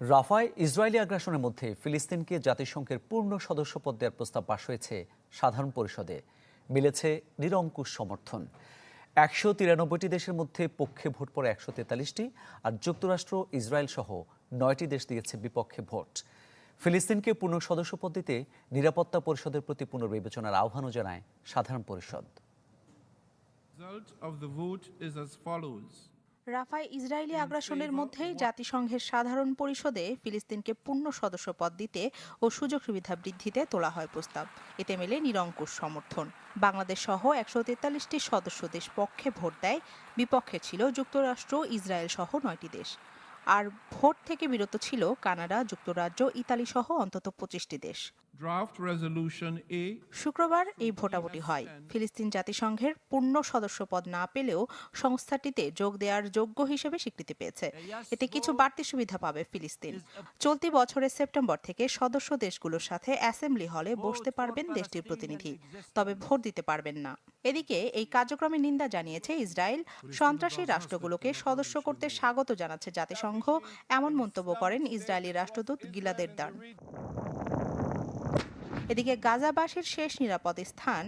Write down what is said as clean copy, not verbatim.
রাফায় Israeli আগ্রাসনের মধ্যে ফিলিস্তিনকে জাতিসংঘের পূর্ণ সদস্যপদ দেওয়ার প্রস্তাব পাশ হয়েছে সাধারণ পরিষদে। মিলেছে নিরঙ্কুশ সমর্থন। 193টি দেশের মধ্যে পক্ষে ভোট পড়ে 143টি, আর যুক্তরাষ্ট্র, ইসরায়েল সহ 9টি দেশ দিয়েছে বিপক্ষে ভোট। ফিলিস্তিনকে পূর্ণ সদস্যপদ দিতে নিরাপত্তা পরিষদের প্রতি পুনর্বিবেচনার আহ্বানও জানায় সাধারণ পরিষদ। রাফায় ইসরায়েলি আগ্রাসনের মধ্যেই জাতিসংঘের সাধারণ পরিষদে ফিলিস্তিনকে পূর্ণ সদস্যপদ দিতে ও সুযোগ সুবিধা বৃদ্ধিতে তোলা হয় প্রস্তাব। এতে মেলে নিরঙ্কুশ সমর্থন। বাংলাদেশ সহ 143টি সদস্য দেশ পক্ষে ভোট দেয়, বিপক্ষে ছিল যুক্তরাষ্ট্র, ইসরায়েল সহ 9টি দেশ। আর ভোট থেকে বিরত ছিল কানাডা, যুক্তরাজ্য, ইতালি সহ অন্তত 25টি দেশ। শুক্রবার এই ভোটাভুটি হয়। ফিলিস্তিন জাতিসংঘের পূর্ণ সদস্যপদ না পেলেও সংস্থাটিতে যোগ দেওয়ার যোগ্য হিসেবে স্বীকৃতি পেয়েছে। এতে কিছু বাড়তি সুবিধা পাবে ফিলিস্তিন। চলতি বছরের সেপ্টেম্বর থেকে সদস্য দেশগুলোর সাথে অ্যাসেম্বলি হলে বসতে পারবেন দেশটির প্রতিনিধি, তবে ভোট দিতে পারবেন না। এদিকে এই কার্যক্রমের নিন্দা জানিয়েছে ইসরায়েল। সন্ত্রাসী রাষ্ট্রগুলোকে সদস্য করতে স্বাগত জানাচ্ছে জাতিসংঘ, এমন মন্তব্য করেন ইসরায়েলি রাষ্ট্রদূত গিলাদ এরদান। এদিকে গাজাবাসীর শেষ নিরাপদ স্থান